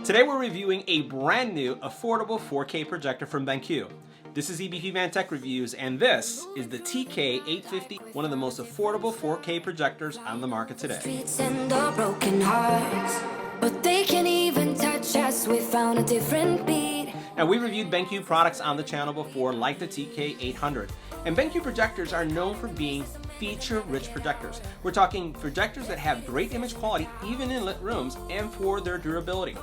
Today we're reviewing a brand new, affordable 4K projector from BenQ. This is EBPMAN Tech Reviews, and this is the TK850, one of the most affordable 4K projectors on the market today. Streets and the broken hearts, but they can't even touch us. We found a different beat. Now, we reviewed BenQ products on the channel before, like the TK800. And BenQ projectors are known for being feature-rich projectors. We're talking projectors that have great image quality, even in lit rooms, and for their durability.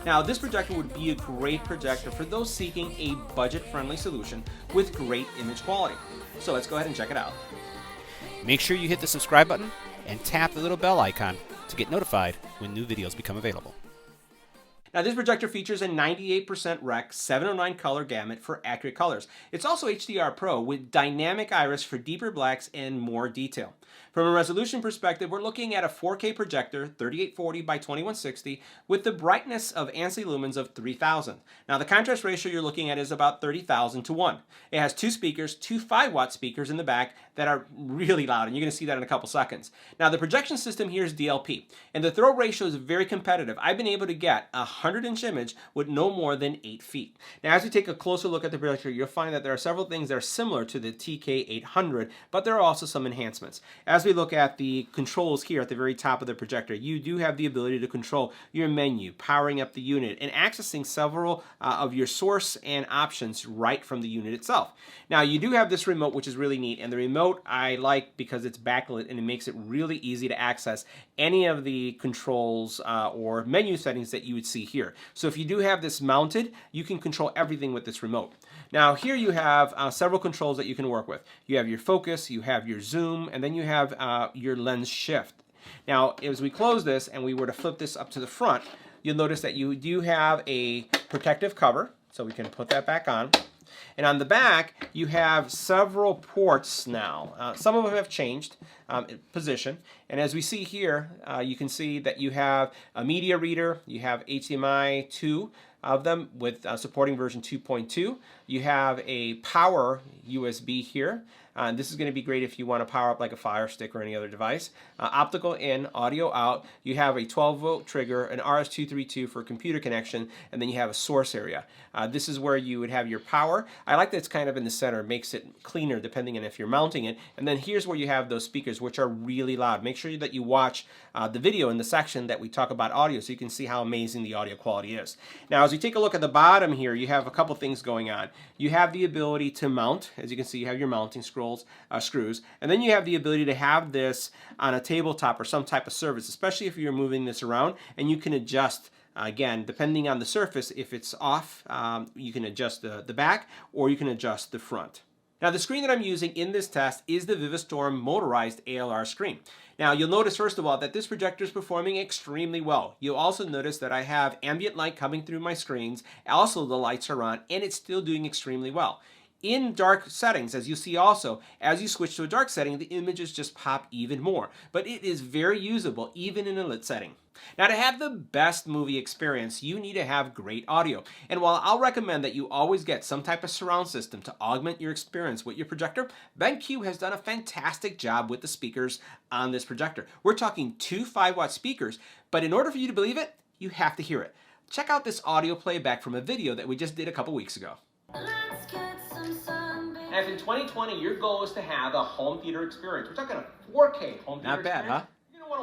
Now, this projector would be a great projector for those seeking a budget-friendly solution with great image quality. So let's go ahead and check it out. Make sure you hit the subscribe button and tap the little bell icon to get notified when new videos become available. Now, this projector features a 98% rec 709 color gamut for accurate colors. It's also HDR Pro with dynamic iris for deeper blacks and more detail. From a resolution perspective, we're looking at a 4K projector, 3840 by 2160, with the brightness of ANSI lumens of 3000. Now, the contrast ratio you're looking at is about 30,000 to 1. It has two speakers, two 5-watt speakers in the back that are really loud, and you're going to see that in a couple seconds. Now, the projection system here is DLP, and the throw ratio is very competitive. I've been able to get a 100-inch image with no more than 8 feet. Now, as we take a closer look at the projector, you'll find that there are several things that are similar to the TK800, but there are also some enhancements. As we look at the controls here at the very top of the projector, you do have the ability to control your menu, powering up the unit, and accessing several of your source and options right from the unit itself. Now, you do have this remote, which is really neat, and the remote I like because it's backlit and it makes it really easy to access any of the controls or menu settings that you would see here. So if you do have this mounted, you can control everything with this remote. Now, here you have several controls that you can work with. You have your focus, you have your zoom, and then you have your lens shift. Now, as we close this and we were to flip this up to the front, you'll notice that you do have a protective cover, so we can put that back on. And on the back, you have several ports now. Some of them have changed position. And as we see here, you can see that you have a media reader, you have HDMI 2 of them with supporting version 2.2. You have a power USB here. This is going to be great if you want to power up like a Fire Stick or any other device. Optical in, audio out. You have a 12-volt trigger, an RS-232 for computer connection, and then you have a source area. This is where you would have your power. I like that it's kind of in the center. It makes it cleaner depending on if you're mounting it. And then here's where you have those speakers, which are really loud. Make sure that you watch the video in the section that we talk about audio so you can see how amazing the audio quality is. Now, as we take a look at the bottom here, you have a couple things going on. You have the ability to mount. As you can see, you have your mounting screws, and then you have the ability to have this on a tabletop or some type of surface, especially if you're moving this around, and you can adjust, again, depending on the surface. If it's off, you can adjust the back, or you can adjust the front. Now, the screen that I'm using in this test is the Vivistorm motorized ALR screen. Now, you'll notice, first of all, that this projector is performing extremely well. You'll also notice that I have ambient light coming through my screens. Also, the lights are on, and it's still doing extremely well. In dark settings, as you see also, as you switch to a dark setting, the images just pop even more. But it is very usable, even in a lit setting. Now, to have the best movie experience, you need to have great audio. And while I'll recommend that you always get some type of surround system to augment your experience with your projector, BenQ has done a fantastic job with the speakers on this projector. We're talking two 5-watt speakers, but in order for you to believe it, you have to hear it. Check out this audio playback from a video that we just did a couple weeks ago. And if in 2020 your goal is to have a home theater experience, we're talking a 4K home theater experience. Not bad, huh?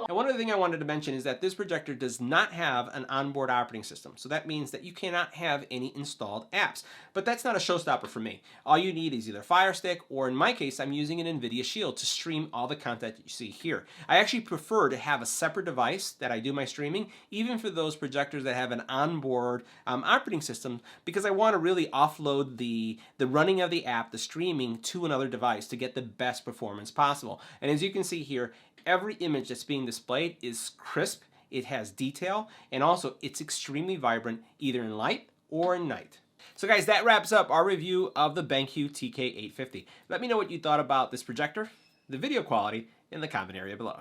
And one other thing I wanted to mention is that this projector does not have an onboard operating system. So that means that you cannot have any installed apps. But that's not a showstopper for me. All you need is either Fire Stick, or in my case, I'm using an NVIDIA Shield to stream all the content that you see here. I actually prefer to have a separate device that I do my streaming, even for those projectors that have an onboard operating system, because I want to really offload the running of the app, the streaming, to another device to get the best performance possible. And as you can see here, every image that's being displayed is crisp, it has detail, and also it's extremely vibrant either in light or in night. So guys, that wraps up our review of the BenQ TK850. Let me know what you thought about this projector, the video quality, in the comment area below.